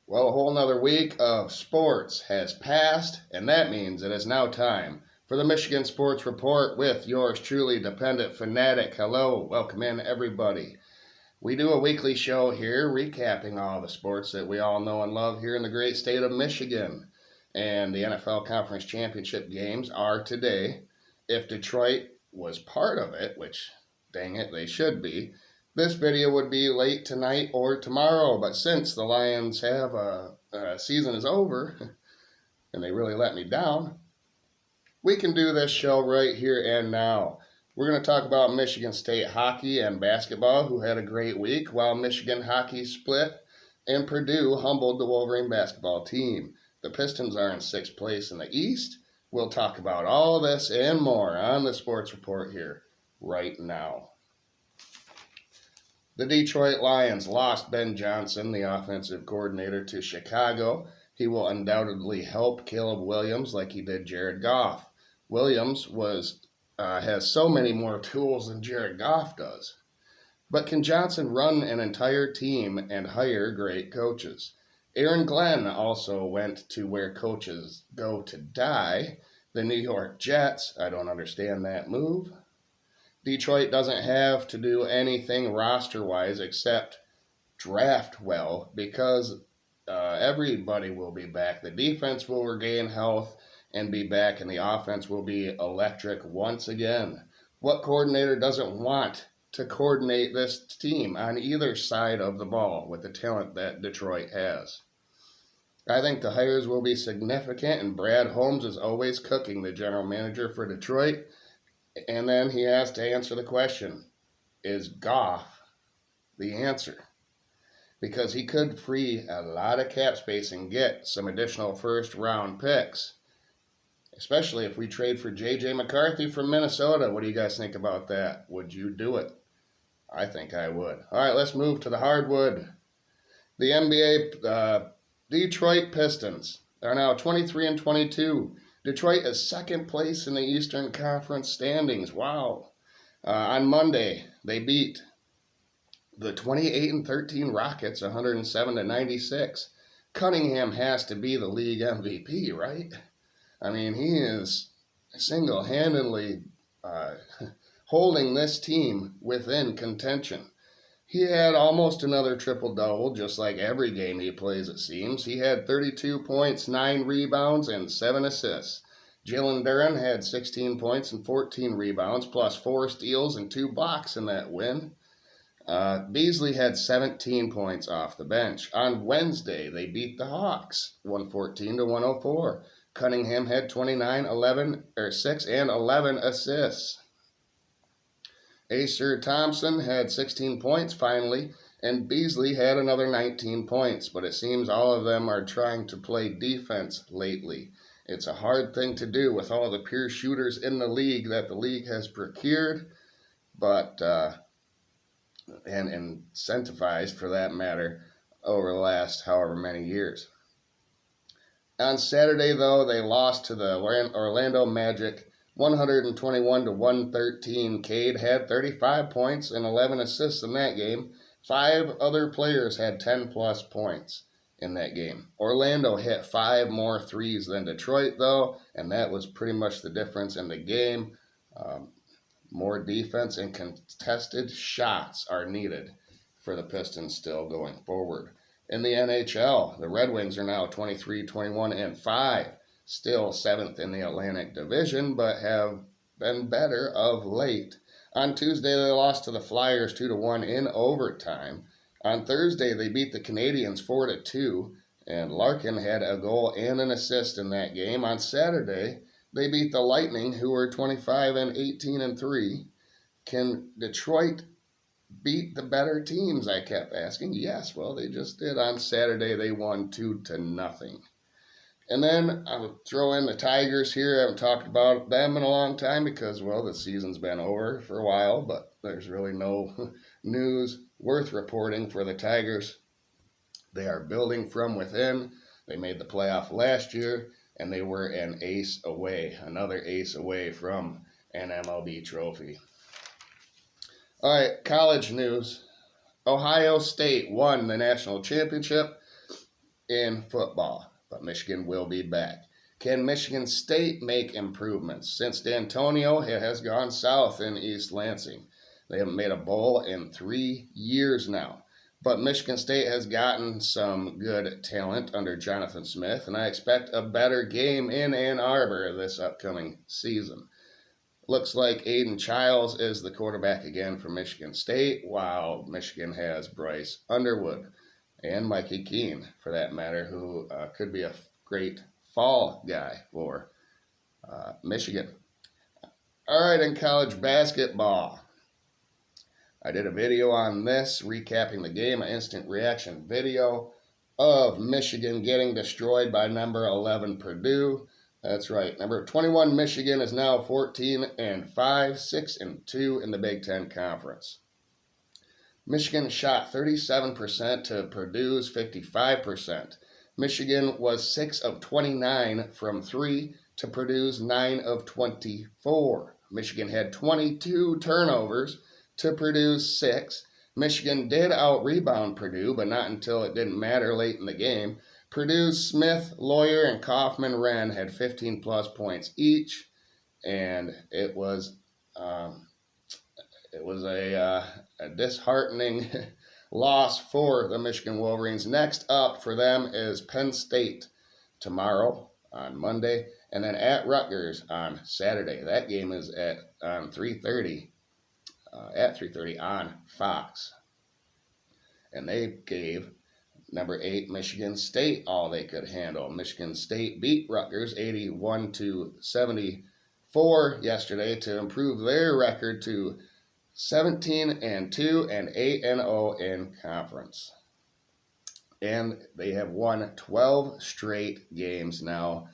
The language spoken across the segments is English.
Well, a whole nother week of sports has passed, and that means it is now time for the Michigan Sports Report with yours truly, Dependent Fanatic. Hello, welcome in, everybody. We do a weekly show here recapping all the sports that we all know and love here in the great state of Michigan. And the NFL Conference Championship games are today. If Detroit was part of it, which, dang it, they should be, this video would be late tonight or tomorrow, but since the Lions have season is over and they really let me down, we can do this show right here and now. We're going to talk about Michigan State hockey and basketball, who had a great week, while Michigan hockey split and Purdue humbled the Wolverine basketball team. The Pistons are in 6th place in the East. We'll talk about all this and more on the Sports Report here right now. The Detroit Lions lost Ben Johnson, the offensive coordinator, to Chicago. He will undoubtedly help Caleb Williams like he did Jared Goff. Williams has so many more tools than Jared Goff does. But can Johnson run an entire team and hire great coaches? Aaron Glenn also went to where coaches go to die, the New York Jets. I don't understand that move. Detroit doesn't have to do anything roster-wise except draft well because everybody will be back. The defense will regain health and be back, and the offense will be electric once again. What coordinator doesn't want to coordinate this team on either side of the ball with the talent that Detroit has? I think the hires will be significant, and Brad Holmes is always cooking, the general manager for Detroit. And then he has to answer the question, is Goff the answer? Because he could free a lot of cap space and get some additional first-round picks, especially if we trade for J.J. McCarthy from Minnesota. What do you guys think about that? Would you do it? I think I would. All right, let's move to the hardwood. The NBA Detroit Pistons are now 23-22. Detroit is 2nd place in the Eastern Conference standings. Wow. On Monday, they beat the 28-13 Rockets 107-96. Cunningham has to be the league MVP, right? I mean, he is single-handedly holding this team within contention. He had almost another triple-double, just like every game he plays, it seems. He had 32 points, 9 rebounds, and 7 assists. Jalen Duren had 16 points and 14 rebounds, plus 4 steals and 2 blocks in that win. Beasley had 17 points off the bench. On Wednesday, they beat the Hawks, 114-104. Cunningham had 6 and 11 assists. Acer Thompson had 16 points finally, and Beasley had another 19 points, but it seems all of them are trying to play defense lately. It's a hard thing to do with all the pure shooters in the league that the league has procured, but and incentivized for that matter over the last however many years. On Saturday, though, they lost to the Orlando Magic 121-113. Cade had 35 points and 11 assists in that game. 5 other players had 10-plus points in that game. Orlando hit 5 more threes than Detroit, though, and that was pretty much the difference in the game. More defense and contested shots are needed for the Pistons still going forward. In the NHL, the Red Wings are now 23-21-5. Still 7th in the Atlantic Division, but have been better of late. On Tuesday, they lost to the Flyers 2-1 in overtime. On Thursday, they beat the Canadiens 4-2, and Larkin had a goal and an assist in that game. On Saturday, they beat the Lightning, who were 25-18-3. Can Detroit beat the better teams, I kept asking? Yes, well, they just did. On Saturday, they won 2-0. And then I would throw in the Tigers here. I haven't talked about them in a long time because, well, the season's been over for a while, but there's really no news worth reporting for the Tigers. They are building from within. They made the playoff last year, and they were another ace away from an MLB trophy. All right, college news. Ohio State won the national championship in football, but Michigan will be back. Can Michigan State make improvements? Since D'Antonio, it has gone south in East Lansing. They haven't made a bowl in 3 years now. But Michigan State has gotten some good talent under Jonathan Smith, and I expect a better game in Ann Arbor this upcoming season. Looks like Aiden Childs is the quarterback again for Michigan State, while Michigan has Bryce Underwood and Mikey Keene, for that matter, who could be a great fall guy for Michigan. All right, in college basketball, I did a video on this, recapping the game, an instant reaction video of Michigan getting destroyed by number 11 Purdue. That's right, number 21 Michigan is now 14-5, 6-2 in the Big Ten Conference. Michigan shot 37% to Purdue's 55%. Michigan was 6 of 29 from 3 to Purdue's 9 of 24. Michigan had 22 turnovers to Purdue's 6. Michigan did out-rebound Purdue, but not until it didn't matter late in the game. Purdue's Smith, Lawyer, and Kaufman-Wren had 15-plus points each, and it was a disheartening loss for the Michigan Wolverines. Next up for them is Penn State tomorrow on Monday, and then at Rutgers on Saturday. That game is at 3:30 on Fox. And they gave number 8 Michigan State all they could handle. Michigan State beat Rutgers 81-74 yesterday to improve their record to 17-2 and 8-0 in conference. And they have won 12 straight games now.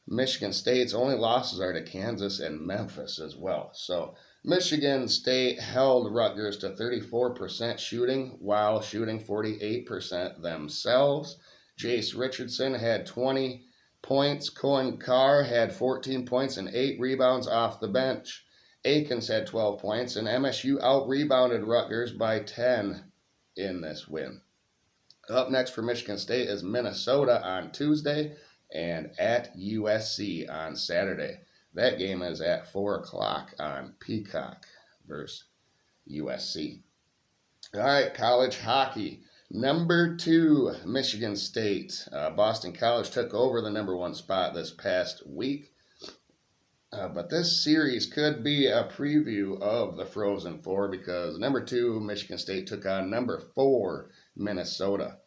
Michigan State's only losses are to Kansas and Memphis as well. So Michigan State held Rutgers to 34% shooting while shooting 48% themselves. Jace Richardson had 20 points. Cohen Carr had 14 points and 8 rebounds off the bench. Akins had 12 points, and MSU out-rebounded Rutgers by 10 in this win. Up next for Michigan State is Minnesota on Tuesday and at USC on Saturday. That game is at 4 o'clock on Peacock versus USC. All right, college hockey. Number 2, Michigan State. Boston College took over the number 1 spot this past week. But this series could be a preview of the Frozen Four because number 2, Michigan State took on number 4, Minnesota.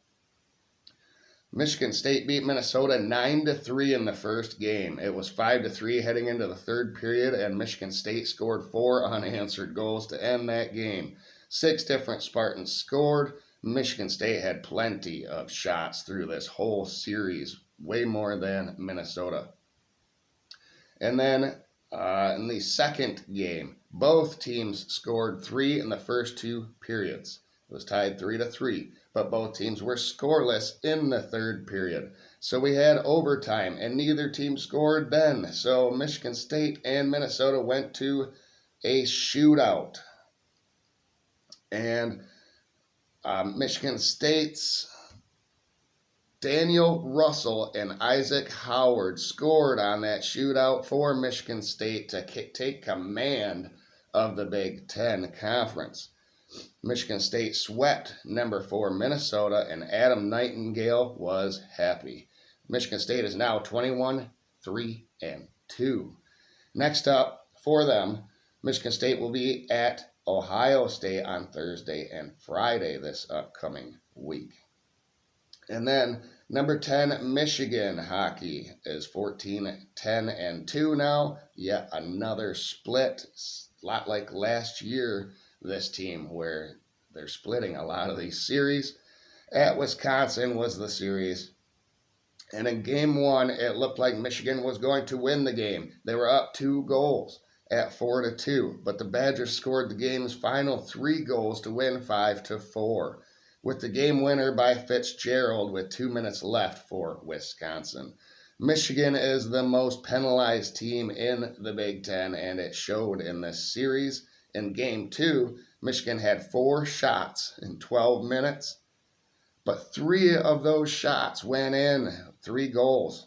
Michigan State beat Minnesota 9-3 in the first game. It was 5-3 heading into the third period, and Michigan State scored 4 unanswered goals to end that game. 6 different Spartans scored. Michigan State had plenty of shots through this whole series, way more than Minnesota. And then in the second game, both teams scored 3 in the first 2 periods. It was tied 3-3, but both teams were scoreless in the third period. So we had overtime, and neither team scored then. So Michigan State and Minnesota went to a shootout. And Michigan State's Daniel Russell and Isaac Howard scored on that shootout for Michigan State to take command of the Big Ten Conference. Michigan State swept number 4 Minnesota, and Adam Nightingale was happy. Michigan State is now 21-3-2. Next up for them, Michigan State will be at Ohio State on Thursday and Friday this upcoming week. And then number 10, Michigan hockey is 14-10-2 now. Yet another split, a lot like last year, this team, where they're splitting a lot of these series. At Wisconsin was the series. And in game 1, it looked like Michigan was going to win the game. They were up 2 goals at 4-2. But the Badgers scored the game's final 3 goals to win 5-4. With the game winner by Fitzgerald with 2 minutes left for Wisconsin. Michigan is the most penalized team in the Big Ten, and it showed in this series. In Game 2, Michigan had 4 shots in 12 minutes, But 3 of those shots went in, 3 goals.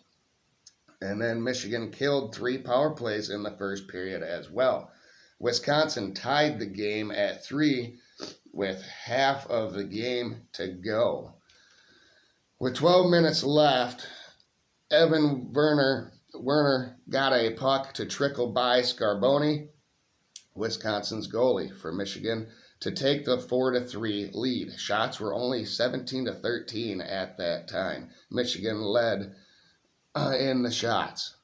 And then Michigan killed 3 power plays in the first period as well. Wisconsin tied the game at 3 with half of the game to go. With 12 minutes left, Evan Werner got a puck to trickle by Scarboni, Wisconsin's goalie, for Michigan to take the 4-3 lead. Shots were only 17-13 at that time. Michigan led in the shots.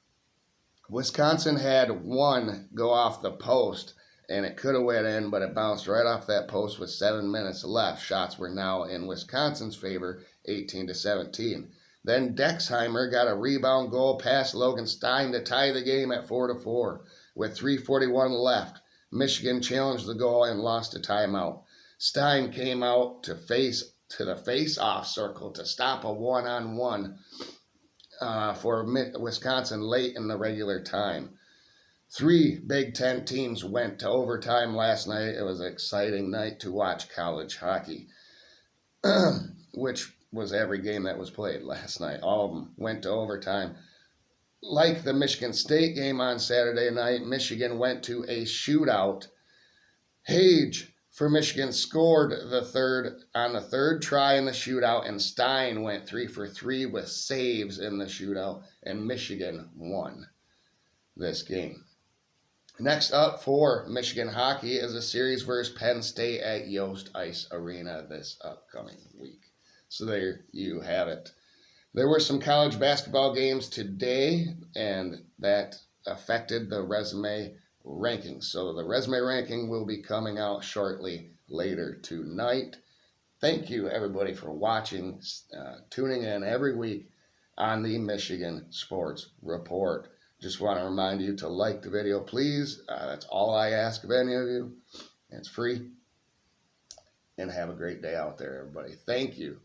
Wisconsin had 1 go off the post, and it could have went in, but it bounced right off that post with 7 minutes left. Shots were now in Wisconsin's favor, 18-17. Then Dexheimer got a rebound goal past Logan Stein to tie the game at 4-4. With 3:41 left, Michigan challenged the goal and lost a timeout. Stein came out to the face-off circle to stop a one-on-one for Wisconsin late in the regular time. 3 Big Ten teams went to overtime last night. It was an exciting night to watch college hockey, which was every game that was played last night. All of them went to overtime. Like the Michigan State game on Saturday night, Michigan went to a shootout. Hage for Michigan scored on the third try in the shootout, and Stein went 3 for 3 with saves in the shootout, and Michigan won this game. Next up for Michigan hockey is a series versus Penn State at Yost Ice Arena this upcoming week. So there you have it. There were some college basketball games today, and that affected the resume rankings. So the resume ranking will be coming out shortly later tonight. Thank you, everybody, for watching, tuning in every week on the Michigan Sports Report. Just want to remind you to like the video, please. That's all I ask of any of you. It's free. And have a great day out there, everybody. Thank you.